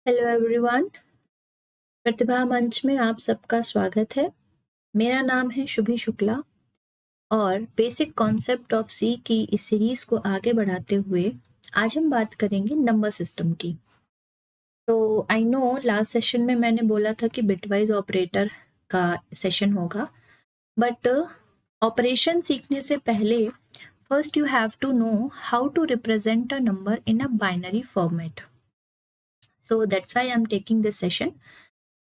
Hello everyone, प्रतिभा मंच में आप सबका स्वागत है। मेरा नाम है शुभी शुक्ला और बेसिक कॉन्सेप्ट ऑफ सी की इस सीरीज को आगे बढ़ाते हुए आज हम बात करेंगे नंबर सिस्टम की। तो आई नो लास्ट सेशन में मैंने बोला था कि बिटवाइज ऑपरेटर का सेशन होगा, बट ऑपरेशन सीखने से पहले first you have to know how to represent a number in a binary format. So that's why I am taking this session.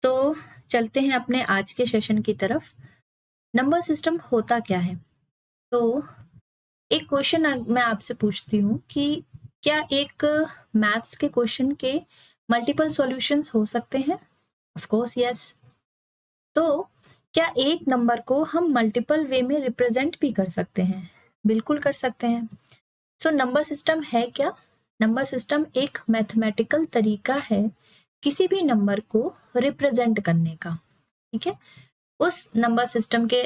तो चलते हैं अपने आज के सेशन की तरफ। नंबर सिस्टम होता क्या है? तो एक क्वेश्चन मैं आपसे पूछती हूँ कि क्या एक मैथ्स के क्वेश्चन के मल्टीपल सॉल्यूशंस हो सकते हैं? Of course yes. तो क्या एक नंबर को हम मल्टीपल वे में रिप्रेजेंट भी कर सकते हैं? बिल्कुल कर सकते हैं। सो नंबर सिस्टम है क्या? नंबर सिस्टम एक मैथमेटिकल तरीका है किसी भी नंबर को रिप्रेजेंट करने का। ठीक है, उस नंबर सिस्टम के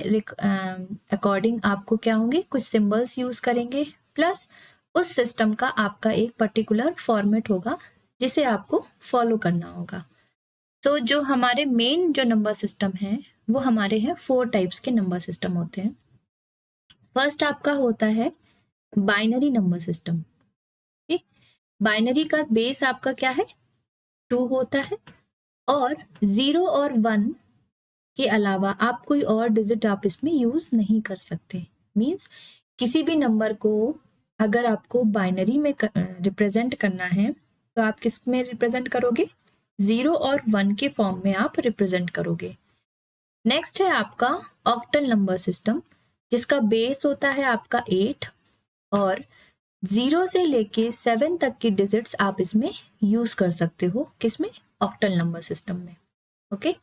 अकॉर्डिंग आपको क्या होंगे, कुछ सिंबल्स यूज करेंगे, प्लस उस सिस्टम का आपका एक पर्टिकुलर फॉर्मेट होगा जिसे आपको फॉलो करना होगा। तो जो हमारे मेन जो नंबर सिस्टम है वो हमारे हैं 4 टाइप्स के नंबर सिस्टम होते हैं। फर्स्ट आपका होता है बाइनरी नंबर सिस्टम। ठीक, बाइनरी का बेस आपका क्या है? 2 होता है और 0 और 1 के अलावा आप कोई और डिजिट आप इसमें यूज नहीं कर सकते। मींस किसी भी नंबर को अगर आपको बाइनरी में रिप्रेजेंट करना है तो आप किस में रिप्रेजेंट करोगे? 0 और 1 के फॉर्म में आप रिप्रेजेंट करोगे। नेक्स्ट है आपका ऑक्टल नंबर सिस्टम, जिसका बेस होता है आपका 8 और 0 से लेके 7 तक की डिजिट्स आप इसमें यूज कर सकते हो। किसमें? ऑक्टल नंबर सिस्टम में। ओके,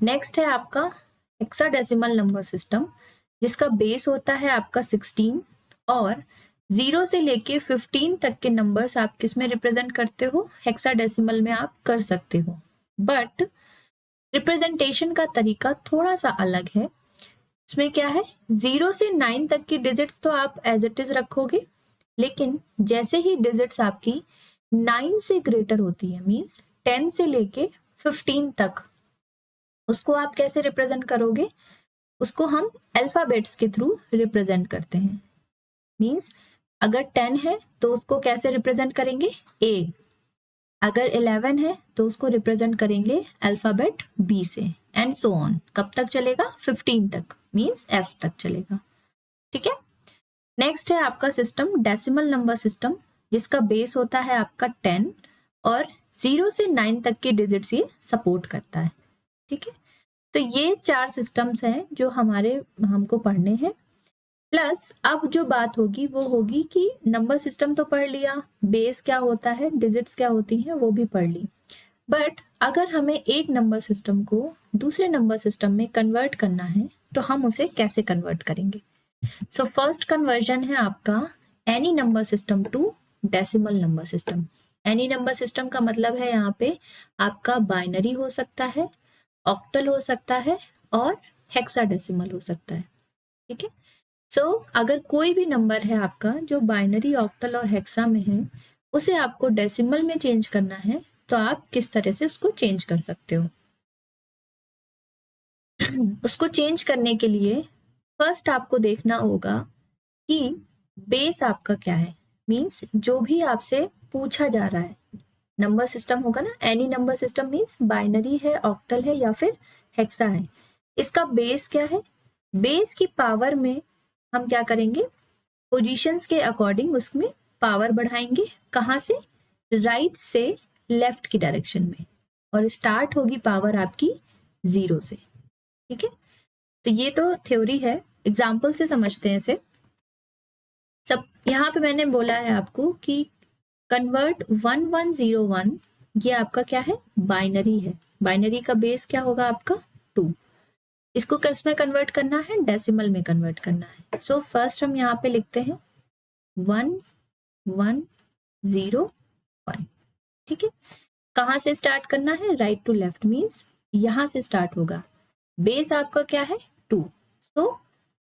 नेक्स्ट है आपका हेक्साडेसिमल नंबर सिस्टम, जिसका बेस होता है आपका 16 और 0 से लेके 15 तक के नंबर्स आप किस में रिप्रेजेंट करते हो? हेक्साडेसिमल में आप कर सकते हो, बट रिप्रेजेंटेशन का तरीका थोड़ा सा अलग है। इसमें क्या है, 0 से 9 तक की डिजिट्स तो आप एज इट इज रखोगे, लेकिन जैसे ही डिजिट्स आपकी 9 से ग्रेटर होती है, मींस 10 से लेके 15 तक, उसको आप कैसे रिप्रेजेंट करोगे? उसको हम अल्फाबेट्स के थ्रू रिप्रेजेंट करते हैं। मींस अगर 10 है तो उसको कैसे रिप्रेजेंट करेंगे? ए। अगर 11 है तो उसको रिप्रेजेंट करेंगे अल्फाबेट बी से, एंड सो ऑन। कब तक चलेगा? 15 तक, मींस एफ तक चलेगा। ठीक है, नेक्स्ट है आपका सिस्टम डेसिमल नंबर सिस्टम, जिसका बेस होता है आपका 10 और 0 से 9 तक की डिजिट्स ये सपोर्ट करता है। ठीक है, तो ये 4 सिस्टम्स हैं जो हमको पढ़ने हैं। प्लस अब जो बात होगी वो होगी कि नंबर सिस्टम तो पढ़ लिया, बेस क्या होता है, डिजिट्स क्या होती हैं वो भी पढ़ ली, बट अगर हमें एक नंबर सिस्टम को दूसरे नंबर सिस्टम में कन्वर्ट करना है तो हम उसे कैसे कन्वर्ट करेंगे? सो फर्स्ट कन्वर्जन है आपका any number system to decimal number system. Any number system का मतलब है यहाँ पे आपका बाइनरी हो सकता है, ऑक्टल हो सकता है और हेक्साडेसिमल हो सकता है। ठीक है, सो अगर कोई भी नंबर है आपका जो बाइनरी, ऑक्टल और हेक्सा में है, उसे आपको डेसिमल में चेंज करना है तो आप किस तरह से उसको चेंज कर सकते हो? उसको चेंज करने के लिए फर्स्ट आपको देखना होगा कि बेस आपका क्या है। मींस जो भी आपसे पूछा जा रहा है, नंबर सिस्टम होगा ना, any number system means binary है, ऑक्टल है या फिर हेक्सा है, इसका बेस क्या है? बेस की पावर में हम क्या करेंगे? पोजीशंस के अकॉर्डिंग उसमें पावर बढ़ाएंगे। कहाँ से? राइट से लेफ्ट की डायरेक्शन में, और स्टार्ट होगी पावर आपकी 0 से। ठीक है, तो ये तो थ्योरी है, एग्जाम्पल से समझते हैं इसे सब। यहाँ पे मैंने बोला है आपको कि कन्वर्ट 1101, ये आपका क्या है? बाइनरी है। बाइनरी का बेस क्या होगा आपका? 2। इसको किस में कन्वर्ट करना है? डेसिमल में कन्वर्ट करना है। सो फर्स्ट हम यहाँ पे लिखते हैं 1101। ठीक है, कहाँ से स्टार्ट करना है? राइट टू लेफ्ट, मीन्स यहां से स्टार्ट होगा। बेस आपका क्या है? 2। सो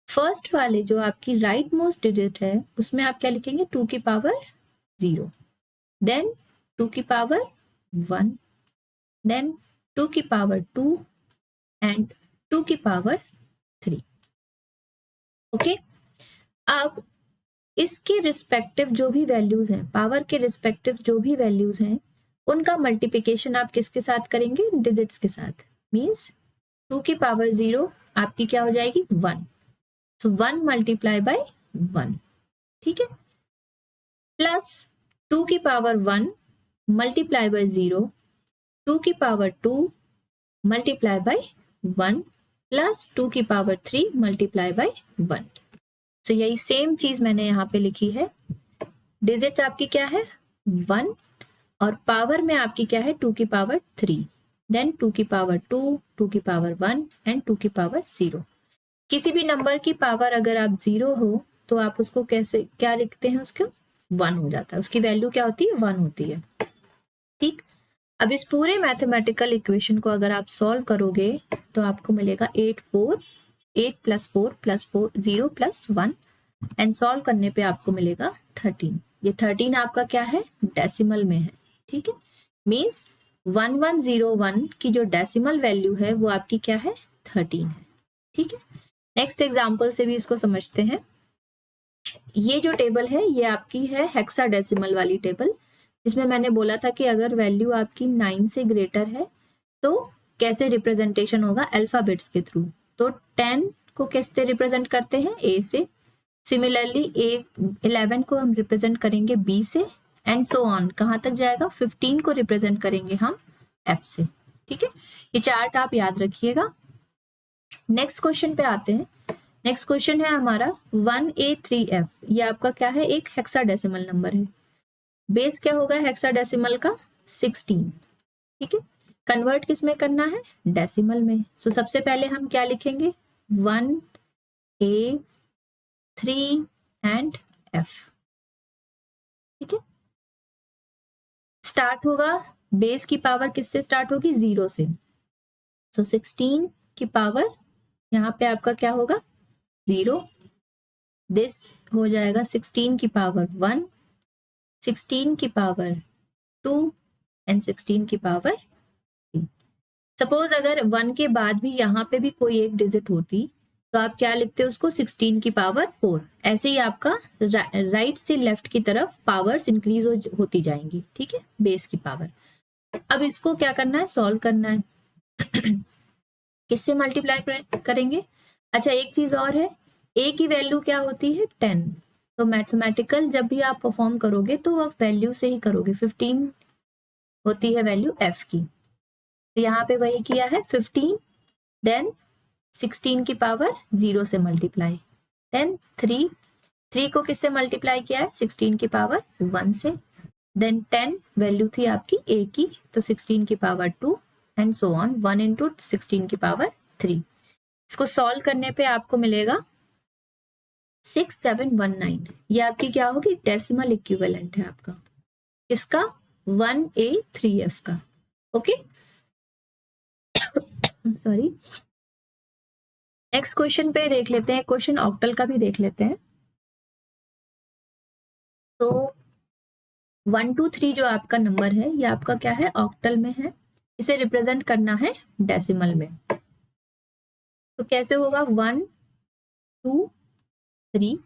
फर्स्ट वाले जो आपकी राइट मोस्ट डिजिट है उसमें आप क्या लिखेंगे? 2 की पावर 0, देन 2 की पावर 1, देन 2 की पावर 2 एंड 2 की पावर 3। ओके, अब इसके रिस्पेक्टिव जो भी वैल्यूज हैं, पावर के रिस्पेक्टिव जो भी वैल्यूज हैं, उनका मल्टीप्लिकेशन आप किसके साथ करेंगे? डिजिट्स के साथ। मीन्स 2 की पावर 0 आपकी क्या हो जाएगी? 1। सो 1 मल्टीप्लाई बाय 1, ठीक है, प्लस 2 की पावर 1 मल्टीप्लाई बाय 0, 2 की पावर 2 मल्टीप्लाई बाय 1 प्लस 2 की पावर 3 मल्टीप्लाई बाय 1। तो यही सेम चीज मैंने यहाँ पे लिखी है। डिजिट्स आपकी क्या है? 1, और पावर में आपकी क्या है? 2 की पावर 3, देन 2 की पावर 2, 2 की पावर 1 एंड 2 की पावर 0। किसी भी नंबर की पावर अगर आप 0 हो तो आप उसको कैसे क्या लिखते हैं? उसका 1 हो जाता है, उसकी वैल्यू क्या होती है? 1 होती है, ठीक। अब इस पूरे मैथमेटिकल इक्वेशन को अगर आप सॉल्व करोगे तो आपको मिलेगा 8 plus 4 plus 4 0 plus 1 and solve करने पे आपको मिलेगा 13। ये 13 आपका क्या है? डेसिमल में है, ठीक है। मीन्स 1101 की जो डेसिमल वैल्यू है वो आपकी क्या है? 13 है, ठीक है। नेक्स्ट एग्जाम्पल से भी इसको समझते हैं। ये जो टेबल है ये आपकी है हेक्साडेसिमल वाली टेबल, जिसमें मैंने बोला था कि अगर वैल्यू आपकी 9 से ग्रेटर है तो कैसे रिप्रेजेंटेशन होगा? अल्फाबेट्स के थ्रू। तो 10 को कैसे रिप्रेजेंट करते हैं? ए से। सिमिलरली 11 को हम रिप्रेजेंट करेंगे बी से, एंड सो ऑन। कहाँ तक जाएगा? 15 को रिप्रेजेंट करेंगे हम एफ से, ठीक है। ये चार्ट आप याद रखिएगा। नेक्स्ट क्वेश्चन पे आते हैं। नेक्स्ट क्वेश्चन है हमारा 1A3F। ये आपका क्या है? एक हेक्साडेसिमल नंबर है। बेस क्या होगा हेक्साडेसिमल का? 16, ठीक है। कन्वर्ट किस में करना है? डेसिमल में। सो सबसे पहले हम क्या लिखेंगे? 1A3 एंड F, ठीक है। स्टार्ट होगा, बेस की पावर किससे स्टार्ट होगी? 0 से। सो 16 की पावर यहाँ पे आपका क्या होगा? 0। दिस हो जाएगा 16 की पावर 1, 16 की पावर 2 एंड 16 की पावर 3। सपोज अगर 1 के बाद भी यहाँ पे भी कोई एक डिजिट होती तो आप क्या लिखते हो उसको? 16 की पावर 4। ऐसे ही आपका राइट से लेफ्ट की तरफ पावर्स इंक्रीज होती जाएंगी, ठीक है, बेस की पावर। अब इसको क्या करना है? सॉल्व करना है। किससे मल्टीप्लाई करेंगे? अच्छा, एक चीज और है, ए की वैल्यू क्या होती है? 10। तो मैथमेटिकल जब भी आप परफॉर्म करोगे तो आप वैल्यू से ही करोगे। 15 होती है वैल्यू एफ की, तो यहाँ पे वही किया है 15, देन 16 की पावर 0 से मल्टीप्लाई, देन 3 को किससे मल्टीप्लाई किया है? 16 की पावर 1 से, देन 10 वैल्यू थी आपकी ए की, तो 16 की power 2 and so on 1 into 16 की पावर 3। इसको सॉल्व करने पे आपको मिलेगा 6719। ये आपकी क्या होगी? डेसिमल इक्विवेलेंट है आपका, इसका 1A3F का। Okay, sorry. नेक्स्ट क्वेश्चन पे देख लेते हैं, क्वेश्चन ऑक्टल का भी देख लेते हैं। तो 1 2 3 जो आपका नंबर है ये आपका क्या है? ऑक्टल में है। इसे रिप्रेजेंट करना है डेसिमल में। तो कैसे होगा? 1 2 3।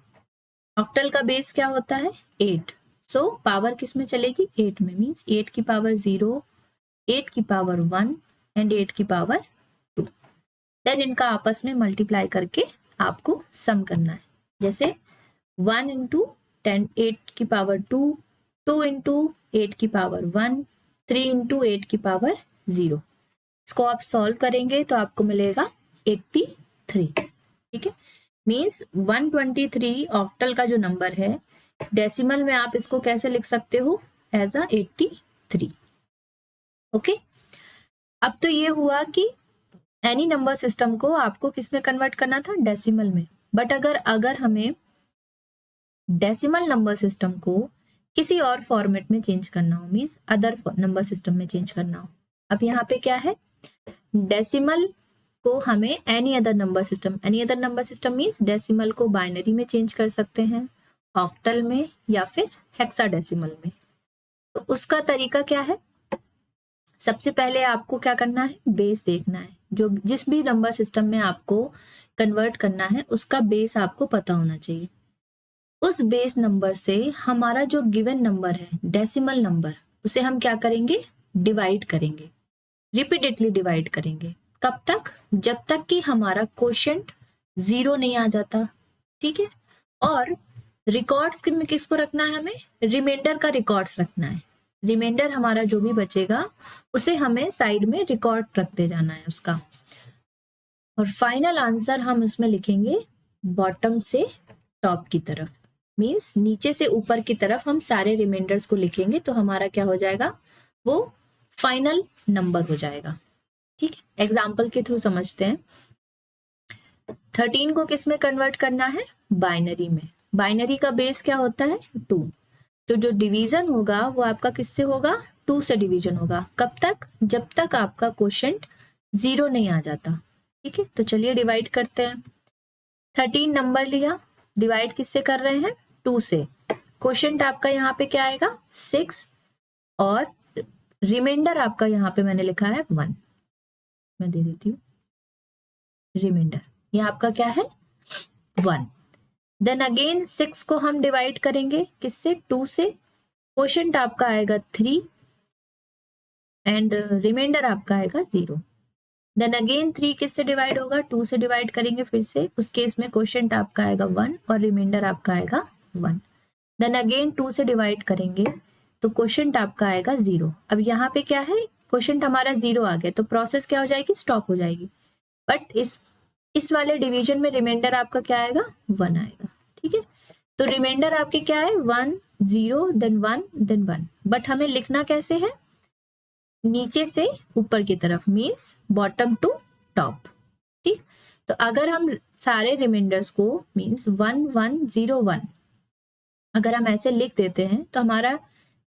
ऑक्टल का बेस क्या होता है? 8। सो पावर किस में चलेगी? 8 में। मीन्स 8 की पावर 0, 8 की पावर 1 एंड 8 की पावर 2। देन इनका आपस में मल्टीप्लाई करके आपको सम करना है। जैसे 1 इंटू 10 8 की पावर 2, 2 इंटू 8 की पावर 1, 3 इंटू 8 की पावर 0। इसको आप सॉल्व करेंगे तो आपको मिलेगा 83, ठीक है। मीन्स 123 ऑक्टल का जो नंबर है, डेसिमल में आप इसको कैसे लिख सकते हो? As a 83। ओके, अब तो ये हुआ कि एनी नंबर सिस्टम को आपको किस में कन्वर्ट करना था? डेसिमल में। बट अगर हमें डेसिमल नंबर सिस्टम को किसी और फॉर्मेट में चेंज करना हो, मीन्स अदर नंबर सिस्टम में चेंज करना हो। अब यहाँ पे क्या है? डेसिमल को हमें any other number system means decimal को बाइनरी में चेंज कर सकते हैं, ऑक्टल में, या फिर हेक्साडेसिमल में। तो उसका तरीका क्या है? सबसे पहले आपको क्या करना है, बेस देखना है। जो जिस भी नंबर सिस्टम में आपको कन्वर्ट करना है उसका बेस आपको पता होना चाहिए। उस बेस नंबर से हमारा जो गिवन नंबर है डेसिमल नंबर, उसे हम क्या करेंगे, डिवाइड करेंगे, रिपीटेडली डिवाइड करेंगे। कब तक, जब तक कि हमारा क्वोशिएंट 0 नहीं आ जाता। ठीक है, और रिकॉर्ड्स में किसको रखना है, हमें रिमाइंडर का रिकॉर्ड्स रखना है। रिमाइंडर हमारा जो भी बचेगा उसे हमें साइड में रिकॉर्ड रखते जाना है उसका। और फाइनल आंसर हम उसमें लिखेंगे बॉटम से टॉप की तरफ, मीन्स नीचे से ऊपर की तरफ हम सारे रिमाइंडर्स को लिखेंगे, तो हमारा क्या हो जाएगा, वो फाइनल नंबर हो जाएगा। ठीक है, एग्जाम्पल के थ्रू समझते हैं। 13 को किस में कन्वर्ट करना है, बाइनरी में। बाइनरी का बेस क्या होता है, 2। तो जो डिवीजन होगा वो आपका किससे होगा, 2 से डिवीजन होगा। कब तक, जब तक आपका क्वोशिएंट 0 नहीं आ जाता। ठीक है, तो चलिए डिवाइड करते हैं। 13 नंबर लिया, डिवाइड किससे कर रहे हैं, 2 से। क्वोशिएंट आपका यहाँ पे क्या आएगा, 6, और रिमाइंडर आपका यहाँ पे मैंने लिखा है 1। मैं दे देती हूँ रिमाइंडर, ये आपका क्या है, 1। देन अगेन 6 को हम डिवाइड करेंगे किससे, 2 से। क्वोशिएंट आपका आएगा 3 एंड रिमाइंडर आपका आएगा 0। देन अगेन 3 किससे डिवाइड होगा, 2 से डिवाइड करेंगे फिर से। उस केस में क्वोशिएंट आपका आएगा 1 और रिमाइंडर आपका आएगा 1। देन अगेन 2 से डिवाइड करेंगे तो क्वोशिएंट आपका आएगा 0। अब यहाँ पे क्या है, क्वोशिएंट हमारा 0 आ गया, तो प्रोसेस क्या हो जाएगी, स्टॉप हो जाएगी। बट इस वाले डिवीजन में रिमाइंडर आपका क्या आएगा, 1 आएगा। ठीक है, तो रिमाइंडर आपके क्या है, 1 0 देन 1 देन 1। बट हमें लिखना कैसे है, नीचे से ऊपर की तरफ, मीन्स बॉटम टू टॉप। ठीक, तो अगर हम सारे रिमाइंडर्स को मीन्स 1 1 0 1 अगर हम ऐसे लिख देते हैं तो हमारा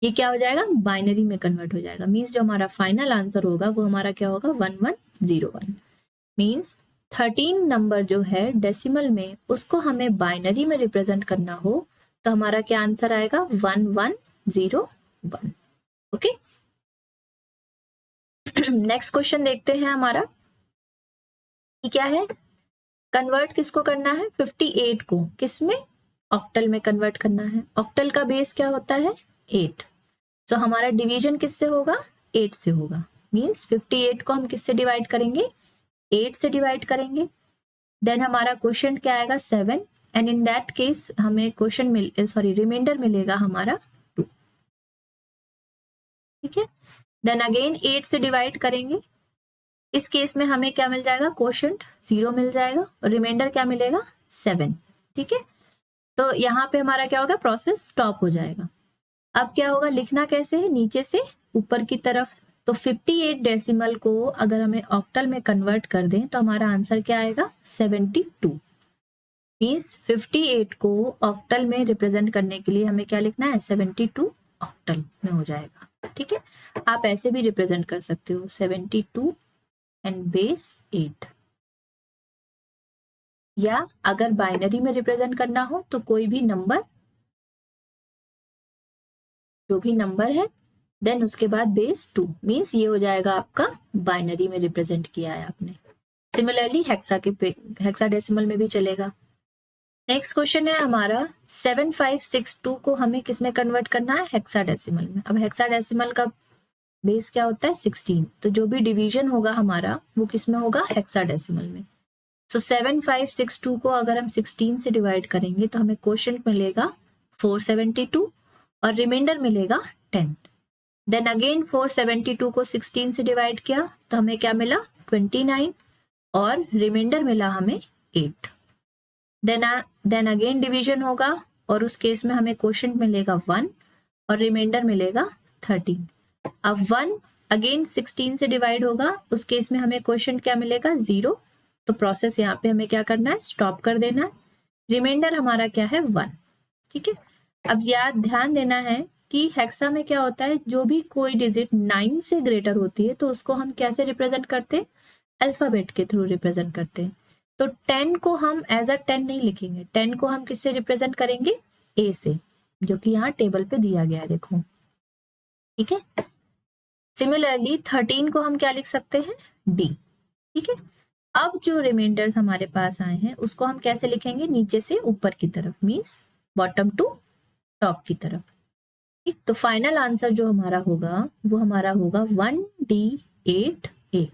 ये क्या हो जाएगा, बाइनरी में कन्वर्ट हो जाएगा। मीन्स जो हमारा फाइनल आंसर होगा वो हमारा क्या होगा, 1 1 0 1। मीन्स 13 नंबर जो है डेसिमल में, उसको हमें बाइनरी में रिप्रेजेंट करना हो तो हमारा क्या आंसर आएगा, 1 1 0 1। ओके, नेक्स्ट क्वेश्चन देखते हैं हमारा, ये क्या है, कन्वर्ट किसको करना है, 58 को किस में, ऑक्टल में कन्वर्ट करना है। ऑक्टल का बेस क्या होता है, 8। तो हमारा डिवीजन किससे होगा, 8 से होगा। मीन्स 58 को हम किससे डिवाइड करेंगे, 8 से डिवाइड करेंगे। देन हमारा क्वेश्चन क्या आएगा, 7, एंड इन दैट केस हमें रिमाइंडर मिलेगा हमारा 2। ठीक है, देन अगेन 8 से डिवाइड करेंगे। इस केस में हमें क्या मिल जाएगा, क्वोशिएंट 0 मिल जाएगा और रिमाइंडर क्या मिलेगा, 7। ठीक है, तो यहाँ पे हमारा क्या होगा, प्रोसेस स्टॉप हो जाएगा। अब क्या होगा, लिखना कैसे है, नीचे से ऊपर की तरफ। तो 58 डेसिमल को अगर हमें ऑक्टल में कन्वर्ट कर दें तो हमारा आंसर क्या आएगा, 72। मीन्स 58 को ऑक्टल में रिप्रेजेंट करने के लिए हमें क्या लिखना है, 72 ऑक्टल में हो जाएगा। ठीक है, आप ऐसे भी रिप्रेजेंट कर सकते हो, 72 एंड बेस 8। या अगर बाइनरी में रिप्रेजेंट करना हो तो कोई भी नंबर, जो भी नंबर है, देन उसके बाद बेस 2। मीन्स ये हो जाएगा आपका बाइनरी में रिप्रेजेंट किया है आपने। सिमिलरली हेक्साडेसिमल में भी चलेगा। नेक्स्ट क्वेश्चन है हमारा 7562 को हमें किस में कन्वर्ट करना है, हेक्साडेसिमल में। अब हेक्साडेसिमल का बेस क्या होता है, 16। तो जो भी डिवीजन होगा हमारा वो किस में होगा, हेक्साडेसिमल में। सो 7562 को अगर हम 16 से डिवाइड करेंगे तो हमें क्वोशिएंट मिलेगा 472 और रिमाइंडर मिलेगा 10। देन अगेन 472 को 16 से डिवाइड किया तो हमें क्या मिला, 29 और रिमाइंडर मिला हमें 8। देन अगेन डिवीजन होगा और उस केस में हमें क्वोशिएंट मिलेगा 1 और रिमाइंडर मिलेगा 13। अब 1 अगेन 16 से डिवाइड होगा, उस केस में हमें क्वोशिएंट क्या मिलेगा, 0। तो प्रोसेस यहाँ पे हमें क्या करना है, स्टॉप कर देना है। रिमाइंडर हमारा क्या है, 1। ठीक है, अब याद ध्यान देना है कि हेक्सा में क्या होता है, जो भी कोई डिजिट 9 से ग्रेटर होती है तो उसको हम कैसे रिप्रेजेंट करते हैं, अल्फाबेट के थ्रू रिप्रेजेंट करते हैं। तो 10 को हम एज अ 10 नहीं लिखेंगे, 10 को हम किससे रिप्रेजेंट करेंगे, ए से, जो कि यहाँ टेबल पे दिया गया है, देखो। ठीक है, सिमिलरली 13 को हम क्या लिख सकते हैं, डी। ठीक है, अब जो रिमाइंडर्स हमारे पास आए हैं उसको हम कैसे लिखेंगे, नीचे से ऊपर की तरफ, मीन्स बॉटम टू टॉप की तरफ। ठीक, तो फाइनल आंसर जो हमारा होगा वो हमारा होगा 1D8A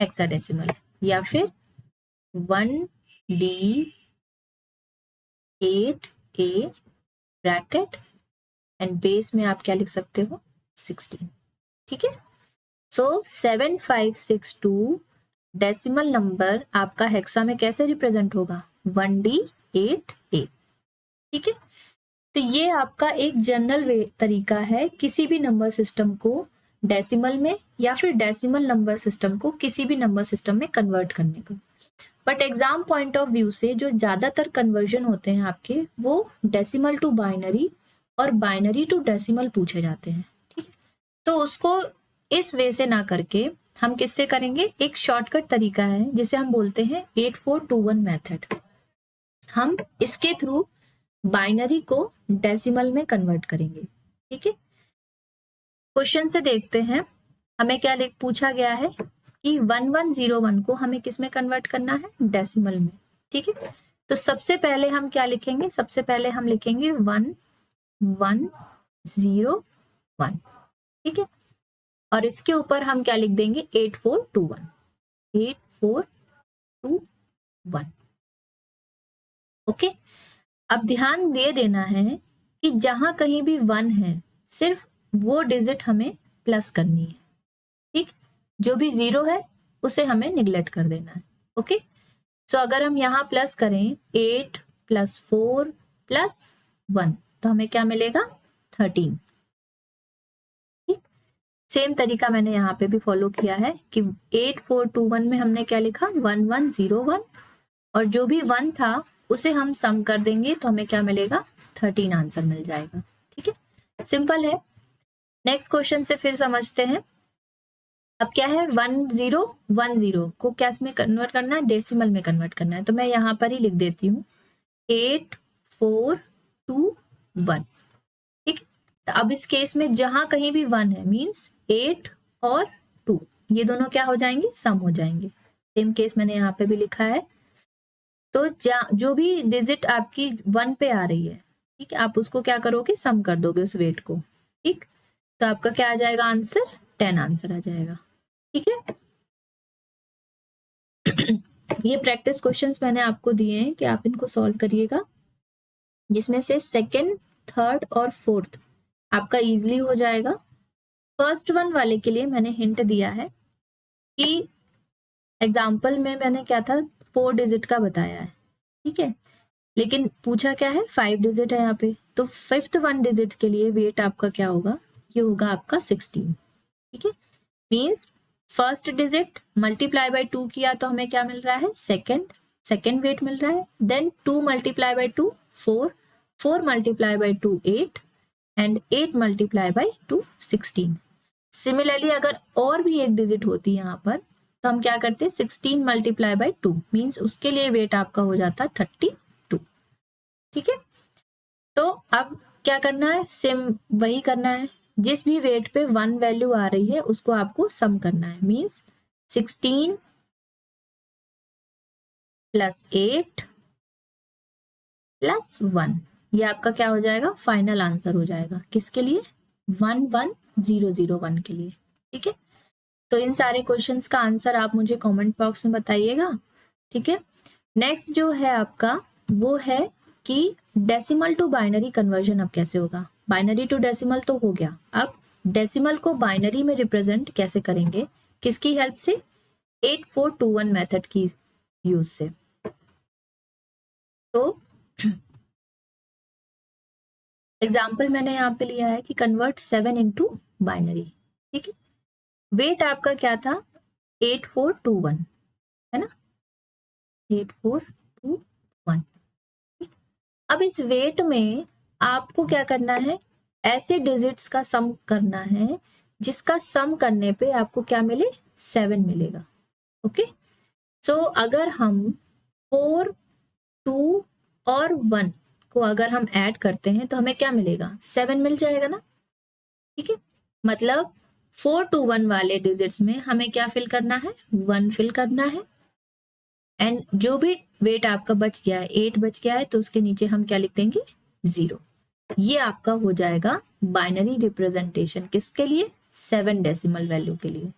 हेक्साडेसिमल, या फिर 1D8A ब्रैकेट एंड बेस में आप क्या लिख सकते हो, 16। ठीक है, सो 7562 डेसिमल नंबर आपका हेक्सा में कैसे रिप्रेजेंट होगा, 1D8A। ठीक है, तो ये आपका एक जनरल वे तरीका है किसी भी नंबर सिस्टम को डेसिमल में या फिर डेसिमल नंबर सिस्टम को किसी भी नंबर सिस्टम में कन्वर्ट करने का। But exam point of view से जो ज्यादातर कन्वर्जन होते हैं आपके, वो डेसिमल टू बाइनरी और बाइनरी टू डेसिमल पूछे जाते हैं। ठीक है, तो उसको इस वे से ना करके हम किससे करेंगे, एक शॉर्टकट तरीका है जिसे हम बोलते हैं 8421 मेथड। हम इसके थ्रू बाइनरी को डेसिमल में कन्वर्ट करेंगे। ठीक है, क्वेश्चन से देखते हैं हमें क्या पूछा गया है कि 1101 को हमें किस में कन्वर्ट करना है, डेसिमल में। ठीक है, तो सबसे पहले हम क्या लिखेंगे, सबसे पहले हम लिखेंगे 1101। ठीक है, और इसके ऊपर हम क्या लिख देंगे, 8421, 8421। ओके, अब ध्यान दे देना है कि जहां कहीं भी 1 है सिर्फ वो डिजिट हमें प्लस करनी है। ठीक, जो भी 0 है उसे हमें निगलेक्ट कर देना है। ओके, सो अगर हम यहाँ प्लस करें 8 + 4 + 1 तो हमें क्या मिलेगा, 13। ठीक, सेम तरीका मैंने यहाँ पे भी फॉलो किया है कि 8421 में हमने क्या लिखा, 1101, और जो भी 1 था उसे हम सम कर देंगे तो हमें क्या मिलेगा, 13 आंसर मिल जाएगा। ठीक है, सिंपल है। नेक्स्ट क्वेश्चन से फिर समझते हैं। अब क्या है, 1010 को क्या में कन्वर्ट करना है, डेसिमल में कन्वर्ट करना है। तो मैं यहाँ पर ही लिख देती हूँ 8421। ठीक, तो अब इस केस में जहां कहीं भी 1 है मीन्स 8 और 2 ये दोनों क्या हो जाएंगे, सम हो जाएंगे। सेम केस मैंने यहाँ पे भी लिखा है। तो जो भी डिजिट आपकी 1 पे आ रही है, ठीक है, आप उसको क्या करोगे, सम कर दोगे उस वेट को। ठीक, तो आपका क्या आ जाएगा आंसर, 10 आंसर आ जाएगा। ठीक है, ये प्रैक्टिस क्वेश्चंस मैंने आपको दिए हैं कि आप इनको सॉल्व करिएगा, जिसमें से सेकंड, थर्ड और फोर्थ आपका इजीली हो जाएगा। फर्स्ट वन वाले के लिए मैंने हिंट दिया है कि एग्जाम्पल में मैंने क्या था, 4 डिजिट का बताया है। ठीक है, लेकिन पूछा क्या है, 5 डिजिट है यहाँ पे, तो 5th 1 डिजिट के लिए वेट आपका क्या होगा, ये होगा आपका 16। ठीक है, means first digit multiply by 2 किया तो हमें क्या मिल रहा है, सेकंड वेट मिल रहा है। Then 2 multiply by 2 4, 4 multiply by 2 8 and 8 multiply by 2 16। Similarly अगर और भी एक डिजिट होती यहाँ पर तो हम क्या करते, 16 मल्टीप्लाई बाय 2 मीन्स उसके लिए वेट आपका हो जाता 32। ठीक है, तो अब क्या करना है, सेम वही करना है, जिस भी वेट पे 1 वैल्यू आ रही है उसको आपको सम करना है। मीन्स 16 + 8 + 1, ये आपका क्या हो जाएगा, फाइनल आंसर हो जाएगा। किसके लिए, 11001 के लिए। ठीक है, तो इन सारे क्वेश्चंस का आंसर आप मुझे कमेंट बॉक्स में बताइएगा। ठीक है, नेक्स्ट जो है आपका वो है कि डेसिमल टू बाइनरी कन्वर्जन अब कैसे होगा। बाइनरी टू डेसिमल तो हो गया, अब डेसिमल को बाइनरी में रिप्रेजेंट कैसे करेंगे, किसकी हेल्प से, 8421 मेथड की यूज से। तो एग्जाम्पल मैंने यहाँ पे लिया है कि कन्वर्ट 7 इंटू बाइनरी। ठीक है, वेट आपका क्या था, 8421 है ना, 8421। अब इस वेट में आपको क्या करना है, ऐसे डिजिट्स का सम करना है जिसका सम करने पे आपको क्या मिले, 7 मिलेगा। ओके, सो अगर हम 4 2 और 1 को अगर हम ऐड करते हैं तो हमें क्या मिलेगा, 7 मिल जाएगा ना। ठीक है, मतलब 4 to 1 वाले डिजिट्स में हमें क्या फिल करना है, 1 फिल करना है। एंड जो भी वेट आपका बच गया है, 8 बच गया है, तो उसके नीचे हम क्या लिख देंगे, 0। ये आपका हो जाएगा बाइनरी रिप्रेजेंटेशन, किसके लिए, 7 डेसिमल वैल्यू के लिए।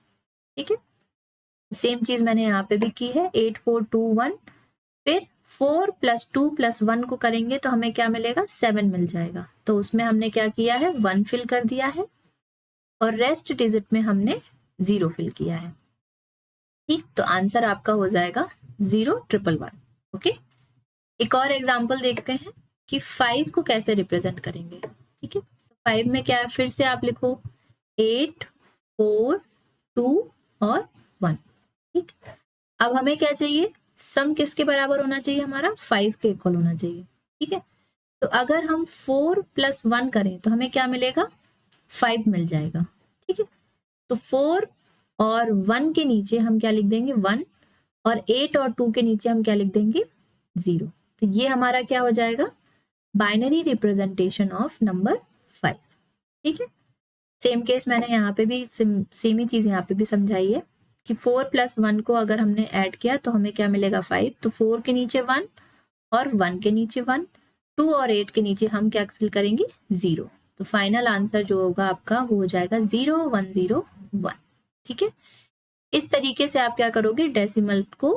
ठीक है, सेम चीज मैंने यहाँ पे भी की है, 8 4 2 1। फिर 4 + 2 + 1 को करेंगे तो हमें क्या मिलेगा, 7 मिल जाएगा। तो उसमें हमने क्या किया है, 1 फिल कर दिया है और रेस्ट डिजिट में हमने 0 फिल किया है। ठीक, तो आंसर आपका हो जाएगा 0 1 1 1। ओके, एक और एग्जांपल देखते हैं कि 5 को कैसे रिप्रेजेंट करेंगे। ठीक है, तो 5 में क्या है, फिर से आप लिखो 8 4 2 और 1। ठीक, अब हमें क्या चाहिए, सम किसके बराबर होना चाहिए, हमारा 5 के इक्वल होना चाहिए। ठीक है, तो अगर हम 4 + 1 करें तो हमें क्या मिलेगा, 5 मिल जाएगा। ठीक है, तो 4 और 1 के नीचे हम क्या लिख देंगे, 1, और 8 और 2 के नीचे हम क्या लिख देंगे, 0। तो ये हमारा क्या हो जाएगा, बाइनरी रिप्रेजेंटेशन ऑफ नंबर 5। ठीक है, सेम केस मैंने यहाँ पे भी सेम ही चीज यहाँ पे भी समझाई है कि 4 + 1 को अगर हमने ऐड किया तो हमें क्या मिलेगा, 5। तो 4 के नीचे 1 और 1 के नीचे 1, 2 और 8 के नीचे हम क्या फिल करेंगे, 0। तो फाइनल आंसर जो होगा आपका वो हो जाएगा 0 1 0 1। ठीक है, इस तरीके से आप क्या करोगे, डेसिमल को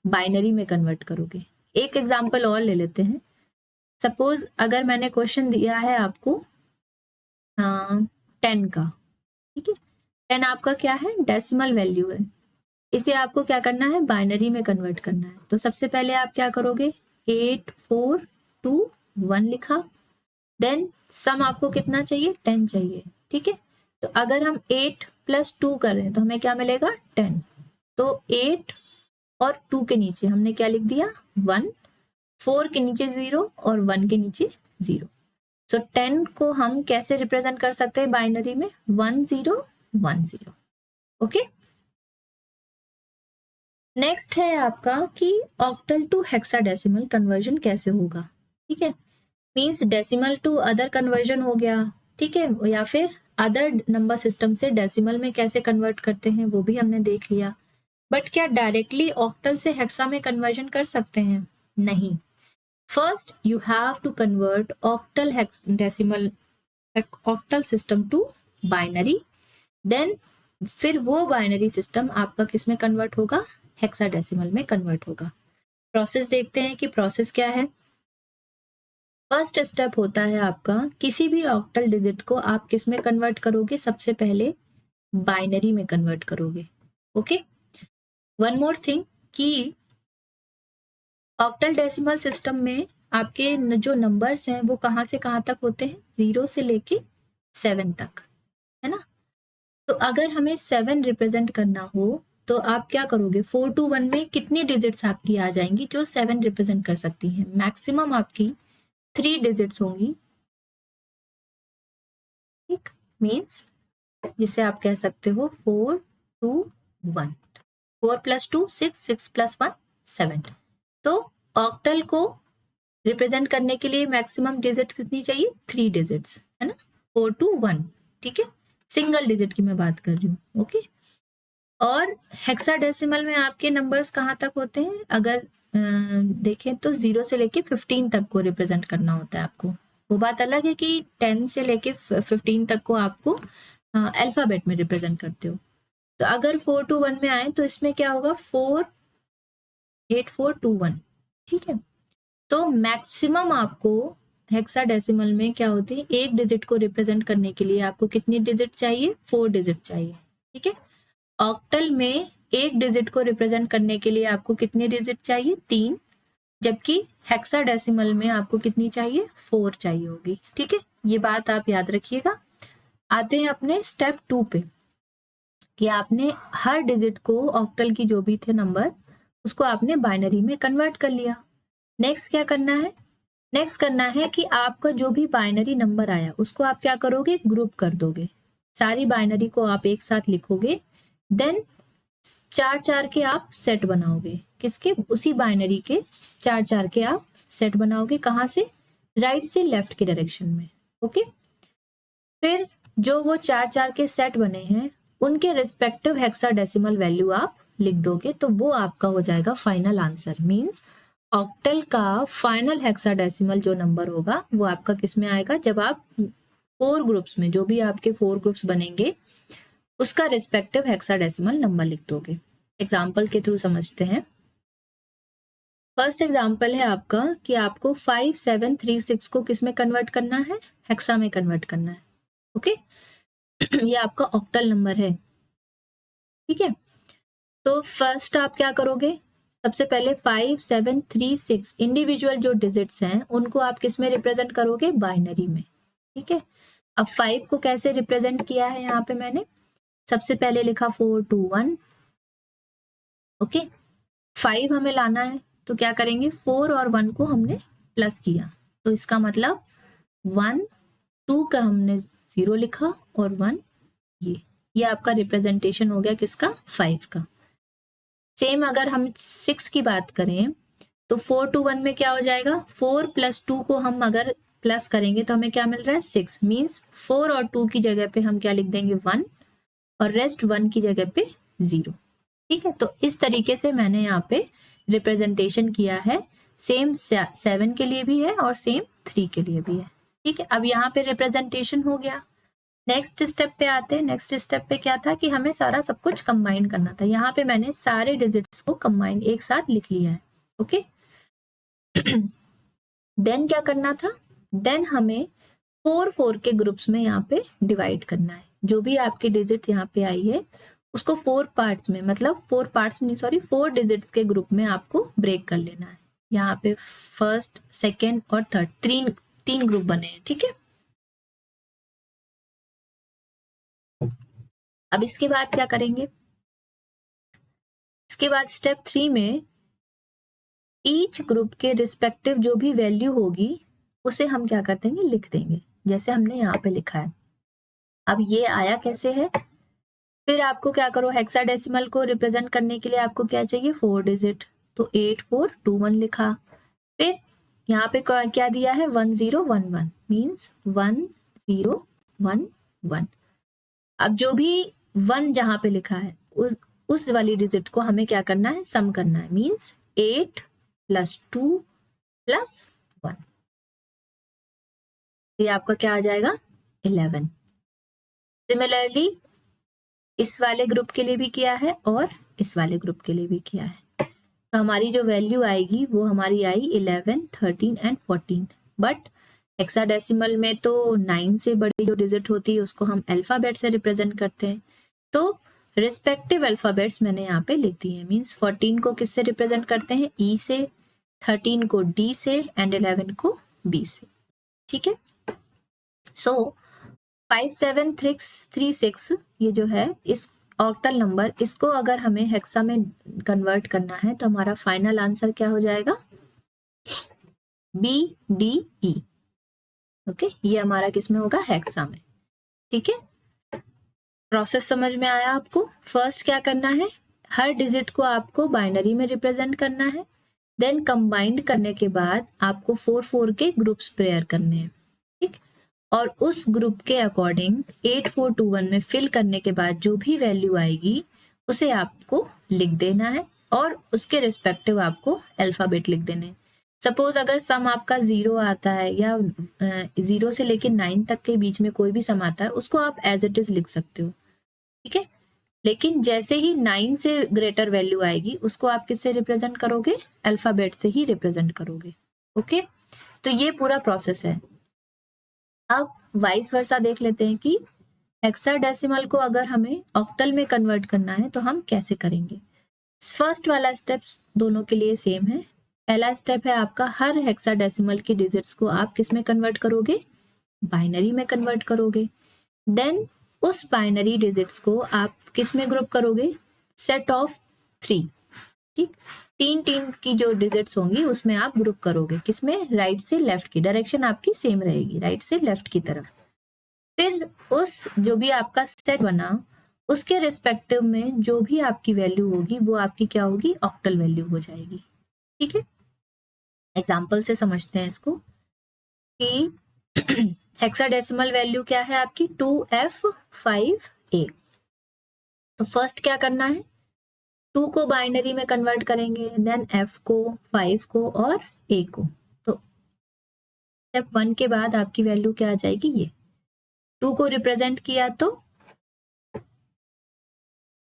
बाइनरी में कन्वर्ट करोगे। एक एग्जांपल और ले लेते हैं। सपोज अगर मैंने क्वेश्चन दिया है आपको 10 का। ठीक है, 10 आपका क्या है, डेसिमल वैल्यू है। इसे आपको क्या करना है, बाइनरी में कन्वर्ट करना है। तो सबसे पहले आप क्या करोगे, 8 4 2 1 लिखा। देन सम आपको कितना चाहिए, 10 चाहिए। ठीक है, तो अगर हम 8 + 2 करें तो हमें क्या मिलेगा, 10। तो 8 और 2 के नीचे हमने क्या लिख दिया, 1, 4 के नीचे 0 और 1 के नीचे 0। सो 10 को हम कैसे रिप्रेजेंट कर सकते हैं बाइनरी में, 1 0 1 0। ओके, नेक्स्ट है आपका कि ऑक्टल टू हेक्साडेसिमल कन्वर्जन कैसे होगा। ठीक है, means decimal to other conversion हो गया। ठीक है, या फिर अदर नंबर सिस्टम से डेसिमल में कैसे कन्वर्ट करते हैं वो भी हमने देख लिया। बट क्या डायरेक्टली ऑक्टल से हेक्सा में कन्वर्जन कर सकते हैं, नहीं। First you have to convert octal decimal octal system to binary, then फिर वो बाइनरी सिस्टम आपका किस में कन्वर्ट होगा, हेक्साडेसिमल में कन्वर्ट होगा। प्रोसेस देखते हैं कि प्रोसेस क्या है। फर्स्ट स्टेप होता है आपका, किसी भी ऑक्टल डिजिट को आप किस में कन्वर्ट करोगे, सबसे पहले बाइनरी में कन्वर्ट करोगे। ओके, वन मोर थिंग कि ऑक्टल डेसिमल सिस्टम में आपके जो नंबर्स हैं वो कहाँ से कहाँ तक होते हैं, 0 से लेके 7 तक, है ना। तो अगर हमें 7 रिप्रेजेंट करना हो तो आप क्या करोगे, 4 to 1 में कितनी डिजिट्स आपकी आ जाएंगी जो 7 रिप्रेजेंट कर सकती हैं, मैक्सिमम आपकी 3 डिजिट्स होंगी। ठीक, मीन्स जिसे आप कह सकते हो 4 2 1, 4 + 2 6, 6 + 1 7। तो ऑक्टल को रिप्रेजेंट करने के लिए मैक्सिमम डिजिट कितनी चाहिए, 3 डिजिट्स, है ना, 4 to 1। ठीक है, सिंगल डिजिट की मैं बात कर रही हूँ। ओके, और हेक्साडेसिमल में आपके नंबर्स कहाँ तक होते हैं, अगर देखें तो 0 से लेके 15 तक को रिप्रेजेंट करना होता है आपको। वो बात अलग है कि 10 से लेके 15 तक को आपको अल्फाबेट में रिप्रेजेंट करते हो। तो अगर 4 to 1 में आए तो इसमें क्या होगा, 4 8 4 2 1। ठीक है, तो मैक्सिमम आपको हेक्साडेसिमल में क्या होती है, एक डिजिट को रिप्रेजेंट करने के लिए आपको कितनी डिजिट चाहिए, 4 डिजिट चाहिए। ठीक है, ऑक्टल में एक डिजिट को रिप्रेजेंट करने के लिए आपको कितनी डिजिट चाहिए, 3, जबकि हेक्साडेसिमल में आपको कितनी चाहिए, 4 चाहिए होगी। ठीक है, ये बात आप याद रखिएगा। आते हैं अपने स्टेप 2 पे कि आपने हर डिजिट को, ऑक्टल की जो भी थे नंबर, उसको आपने बाइनरी में कन्वर्ट कर लिया। नेक्स्ट क्या करना है, नेक्स्ट करना है कि आपका जो भी बाइनरी नंबर आया उसको आप क्या करोगे, ग्रुप कर दोगे। सारी बाइनरी को आप एक साथ लिखोगे, देन 4 4 के आप सेट बनाओगे, किसके, उसी बाइनरी के 4 4 के आप सेट बनाओगे। कहाँ से, राइट से लेफ्ट के डायरेक्शन में। ओके, फिर जो वो 4 4 के सेट बने हैं उनके रिस्पेक्टिव हेक्साडेसिमल वैल्यू आप लिख दोगे तो वो आपका हो जाएगा फाइनल आंसर। मींस ऑक्टल का फाइनल हेक्साडेसिमल जो नंबर होगा वो आपका किस में आएगा, जब आप 4 ग्रुप्स में, जो भी आपके 4 ग्रुप्स बनेंगे उसका रिस्पेक्टिव हेक्साडेसिमल नंबर लिख दोगे। एग्जाम्पल के थ्रू समझते हैं। फर्स्ट एग्जाम्पल है आपका कि आपको 5736 को किस में कन्वर्ट करना है, हेक्सा में कन्वर्ट करना है। ओके ये आपका ऑक्टल नंबर है, ठीक है। तो फर्स्ट आप क्या करोगे, सबसे पहले 5736 इंडिविजुअल जो डिजिट्स हैं उनको आप किस में रिप्रेजेंट करोगे, बाइनरी में, ठीक है। अब 5 को कैसे रिप्रेजेंट किया है यहाँ पे मैंने, सबसे पहले लिखा 421, ओके। 5 हमें लाना है तो क्या करेंगे, 4 और 1 को हमने प्लस किया, तो इसका मतलब 1 2 का हमने 0 लिखा और 1 ये आपका रिप्रेजेंटेशन हो गया किसका, 5 का। सेम अगर हम 6 की बात करें तो 4 to 1 में क्या हो जाएगा, 4 + 2 को हम अगर प्लस करेंगे तो हमें क्या मिल रहा है, 6। मीन्स 4 और 2 की जगह पे हम क्या लिख देंगे, 1, और रेस्ट 1 की जगह पे 0, ठीक है। तो इस तरीके से मैंने यहाँ पे रिप्रेजेंटेशन किया है। सेम 7 के लिए भी है और सेम 3 के लिए भी है, ठीक है। अब यहाँ पे रिप्रेजेंटेशन हो गया। नेक्स्ट स्टेप पे आते हैं। नेक्स्ट स्टेप पे क्या था कि हमें सारा सब कुछ कंबाइन करना था। यहाँ पे मैंने सारे डिजिट्स को कंबाइन एक साथ लिख लिया है, ओके। देन क्या करना था, देन हमें 4 के ग्रुप्स में यहाँ पे डिवाइड करना है। जो भी आपकी डिजिट यहाँ पे आई है उसको 4 पार्ट्स में, मतलब 4 पार्ट्स नहीं, सॉरी 4 डिजिट्स के ग्रुप में आपको ब्रेक कर लेना है। यहाँ पे फर्स्ट, सेकेंड और थर्ड, तीन ग्रुप बने हैं, ठीक है। अब इसके बाद क्या करेंगे, इसके बाद स्टेप 3 में ईच ग्रुप के रिस्पेक्टिव जो भी वैल्यू होगी उसे हम क्या कर देंगे, लिख देंगे, जैसे हमने यहाँ पे लिखा है। अब ये आया कैसे है, फिर आपको क्या करो, हेक्साडेसिमल को रिप्रेजेंट करने के लिए आपको क्या चाहिए, 4 डिजिट, तो 8421 लिखा। फिर यहाँ पे क्या दिया है, 1011, मीन्स 1011। अब जो भी 1 जहां पे लिखा है उस वाली डिजिट को हमें क्या करना है, सम करना है। मीन्स 8 + 2 + 1, ये आपका क्या आ जाएगा, 11। सिमिलरली इस वाले ग्रुप के लिए भी किया है और इस वाले ग्रुप के लिए भी किया है। तो हमारी जो वैल्यू आएगी वो हमारी आई 11, 13 एंड 14। बट हेक्साडेसिमल में तो 9 से बड़ी जो डिजिट होती है उसको हम अल्फाबेट से रिप्रेजेंट करते हैं। तो रिस्पेक्टिव अल्फाबेट्स मैंने यहाँ पे लिख दी है। मीन्स 14 को किससे रिप्रेजेंट करते हैं, ई से, 13 को डी से एंड 11 को बी से, ठीक है। सो 5736 ये जो है इस ऑक्टल नंबर, इसको अगर हमें हेक्सा में कन्वर्ट करना है तो हमारा फाइनल आंसर क्या हो जाएगा, BDE, ओके। ये हमारा किसमें होगा, हेक्सा में, ठीक है। प्रोसेस समझ में आया आपको। फर्स्ट क्या करना है, हर डिजिट को आपको बाइनरी में रिप्रेजेंट करना है। देन कंबाइंड करने के बाद आपको 4 के ग्रुप्स प्रेयर करने हैं, ठीक। और उस ग्रुप के अकॉर्डिंग 8421 में फिल करने के बाद जो भी वैल्यू आएगी उसे आपको लिख देना है और उसके रिस्पेक्टिव आपको अल्फाबेट लिख देने हैं। सपोज अगर सम आपका 0 आता है या 0 से लेकर 9 तक के बीच में कोई भी सम आता है उसको आप एज इट इज लिख सकते हो, ठीक है। लेकिन जैसे ही 9 से ग्रेटर वैल्यू आएगी उसको आप किससे रिप्रेजेंट करोगे, अल्फाबेट से ही रिप्रेजेंट करोगे, ओके। तो ये पूरा प्रोसेस है। अब वाइस वर्सा देख लेते हैं कि हेक्साडेसिमल को अगर हमें ऑक्टल में कन्वर्ट करना है तो हम कैसे करेंगे। फर्स्ट वाला स्टेप दोनों के लिए सेम है। पहला स्टेप है आपका, हर हेक्साडेसिमल की डिजिट्स को आप किस में कन्वर्ट करोगे, बाइनरी में कन्वर्ट करोगे। देन उस बाइनरी डिजिट्स को आप किस में ग्रुप करोगे, सेट ऑफ 3, ठीक। 3 की जो डिजिट्स होंगी उसमें आप ग्रुप करोगे, किसमें, राइट से लेफ्ट की, डायरेक्शन आपकी सेम रहेगी, राइट से लेफ्ट की तरफ। फिर उस जो भी आपका सेट बना उसके रिस्पेक्टिव में जो भी आपकी वैल्यू होगी वो आपकी क्या होगी, ऑक्टल वैल्यू हो जाएगी, ठीक है। एग्जाम्पल से समझते हैं इसको कि हेक्साडेसिमल वैल्यू क्या है आपकी, 2F5A। तो फर्स्ट क्या करना है, 2 को बाइनरी में कन्वर्ट करेंगे, देन f को, 5 को और a को। तो स्टेप 1 के बाद आपकी वैल्यू क्या आ जाएगी, ये 2 को रिप्रेजेंट किया तो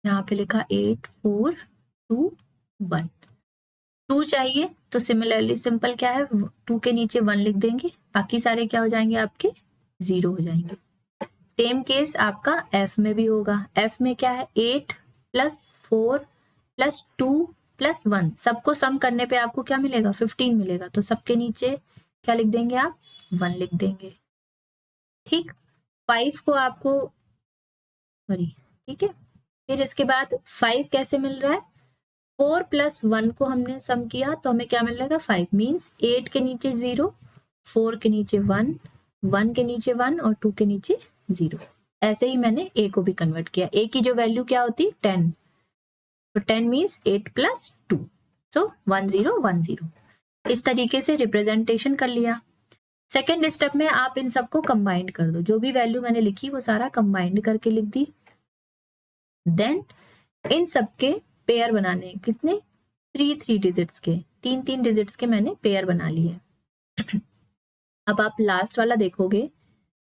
यहाँ पे लिखा 8 4 2 1। 2 चाहिए तो सिमिलरली सिंपल क्या है, 2 के नीचे 1 लिख देंगे, बाकी सारे क्या हो जाएंगे आपके 0 हो जाएंगे। सेम केस आपका f में भी होगा। f में क्या है, 8 + 4 + 2 + 1, सबको सम करने पे आपको क्या मिलेगा, 15 मिलेगा। तो सबके नीचे क्या लिख देंगे आप, 1 लिख देंगे। ठीक, 5 को आपको सॉरी, ठीक है। फिर इसके बाद 5 कैसे मिल रहा है, 4 + 1 को हमने सम किया तो हमें क्या मिलेगा, 5 मीन्स 8 के नीचे 0, 4 के नीचे 1, 1 के नीचे 1 और 2 के नीचे 0। ऐसे ही मैंने a को भी कन्वर्ट किया। a की जो वैल्यू क्या होती, 10, तो 10 मीन्स 8 + 2, सो 1 0 1 0। इस तरीके से रिप्रेजेंटेशन कर लिया। सेकेंड स्टेप में आप इन सबको कंबाइंड कर दो, जो भी वैल्यू मैंने लिखी वो सारा कंबाइंड करके लिख दी। देन इन सबके पेयर बनाने, कितने, 3 डिजिट्स के, 3 डिजिट्स के मैंने पेयर बना लिए। अब आप लास्ट वाला देखोगे,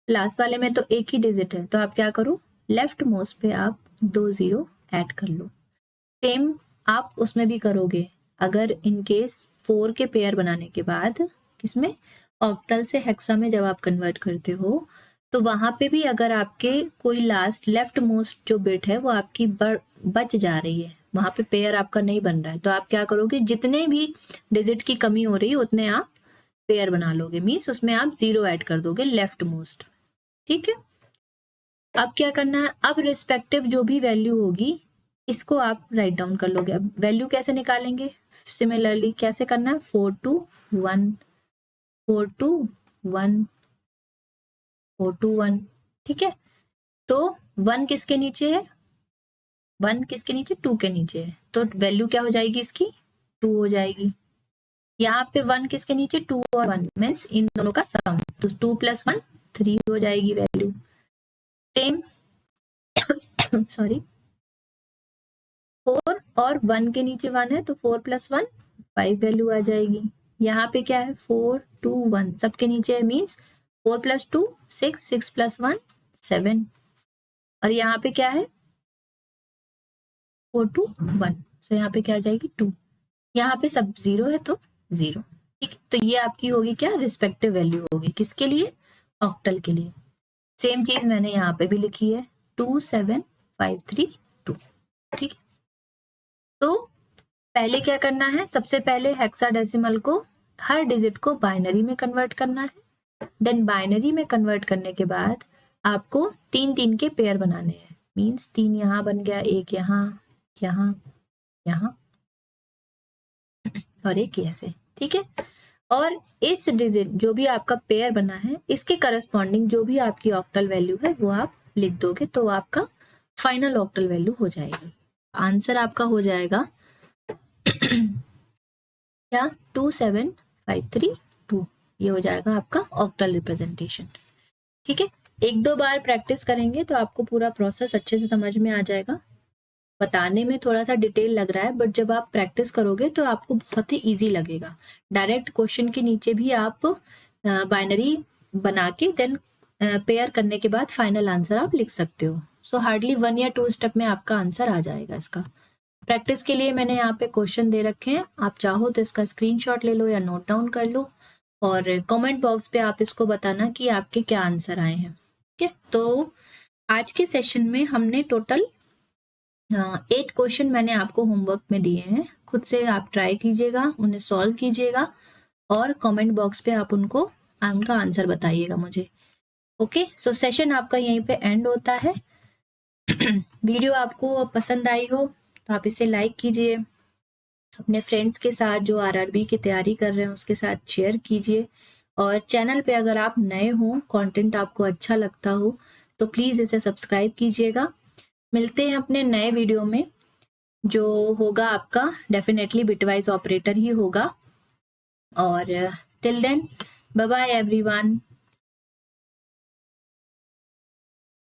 लास्ट वाले में तो एक ही डिजिट है, तो आप क्या करो, लेफ्ट मोस्ट पे आप 2 0 ऐड कर लो। सेम आप उसमें भी करोगे, अगर इन केस 4 के पेयर बनाने के बाद, किसमें, ऑक्टल से हेक्सा में जब आप कन्वर्ट करते हो, तो वहां पे भी अगर आपके कोई लास्ट लेफ्ट मोस्ट जो बिट है वो आपकी बच जा रही है, वहां पे पेयर आपका नहीं बन रहा है, तो आप क्या करोगे, जितने भी डिजिट की कमी हो रही है उतने आप पेयर बना लोगे, मीन्स उसमें आप 0 ऐड कर दोगे लेफ्ट मोस्ट। ठीक है, अब क्या करना है, अब रिस्पेक्टिव जो भी वैल्यू होगी इसको आप राइट डाउन कर लोगे। अब वैल्यू कैसे निकालेंगे, सिमिलरली कैसे करना है, 4 2 1 4 2 1 4 2 1। ठीक है, तो 1 किसके नीचे है, 1 किसके नीचे, 2 के नीचे है, तो वैल्यू क्या हो जाएगी इसकी, 2 हो जाएगी। यहाँ पे 1 किसके नीचे, 2 और 1 मीन्स इन दोनों का सम, तो 2 + 1 3 हो जाएगी वैल्यू। सेम सॉरी, 4 और 1 के नीचे 1 है, तो 4 + 1 5 वैल्यू आ जाएगी। यहाँ पे क्या है, 4 2 1 सबके नीचे है, मीन्स 4 + 2 6 6 + 1 7, और यहाँ पे क्या है, 4 2 1, सो यहाँ पे क्या आ जाएगी 2, यहाँ पे सब 0 है तो 0। ठीक है, तो ये आपकी होगी क्या, रिस्पेक्टिव वैल्यू होगी, किसके लिए, ऑक्टल के लिए। सेम चीज मैंने यहाँ पे भी लिखी है, 2 7 5 3 2। ठीक है, तो पहले क्या करना है, सबसे पहले हेक्साडेसिमल को, हर डिजिट को बाइनरी में कन्वर्ट करना है। देन बाइनरी में कन्वर्ट करने के बाद आपको 3 के पेयर बनाने हैं, मीन्स 3 यहाँ बन गया, एक यहाँ यहाँ यहाँ और एक ऐसे। ठीक है, और इस डिजिट जो भी आपका पेयर बना है इसके करस्पॉन्डिंग जो भी आपकी ऑक्टल वैल्यू है वो आप लिख दोगे, तो आपका फाइनल ऑक्टल वैल्यू हो जाएगी। आंसर आपका हो जाएगा क्या, 2 7 5 3 2, ये हो जाएगा आपका ऑक्टल रिप्रेजेंटेशन। ठीक है, 1-2 बार प्रैक्टिस करेंगे तो आपको पूरा प्रोसेस अच्छे से समझ में आ जाएगा। बताने में थोड़ा सा डिटेल लग रहा है, बट जब आप प्रैक्टिस करोगे तो आपको बहुत ही इजी लगेगा। डायरेक्ट क्वेश्चन के नीचे भी आप बाइनरी बना के देन पेयर करने के बाद फाइनल आंसर आप लिख सकते हो। सो हार्डली 1 या 2 स्टेप में आपका आंसर आ जाएगा। इसका प्रैक्टिस के लिए मैंने यहाँ पे क्वेश्चन दे रखे हैं, आप चाहो तो इसका स्क्रीनशॉट ले लो या नोट डाउन कर लो, और कमेंट बॉक्स पे आप इसको बताना कि आपके क्या आंसर आए हैं। ठीक है, तो आज के सेशन में हमने टोटल 8 क्वेश्चन मैंने आपको होमवर्क में दिए हैं, खुद से आप ट्राई कीजिएगा, उन्हें सॉल्व कीजिएगा और कमेंट बॉक्स पे आप उनका आंसर बताइएगा मुझे। ओके, सो सेशन आपका यहीं पे एंड होता है। वीडियो आपको पसंद आई हो तो आप इसे लाइक कीजिए, अपने फ्रेंड्स के साथ जो आरआरबी की तैयारी कर रहे हैं उसके साथ शेयर कीजिए, और चैनल पे अगर आप नए हो, कंटेंट आपको अच्छा लगता हो तो प्लीज़ इसे सब्सक्राइब कीजिएगा। मिलते हैं अपने नए वीडियो में, जो होगा आपका डेफिनेटली बिटवाइज ऑपरेटर ही होगा। और till then bye bye everyone.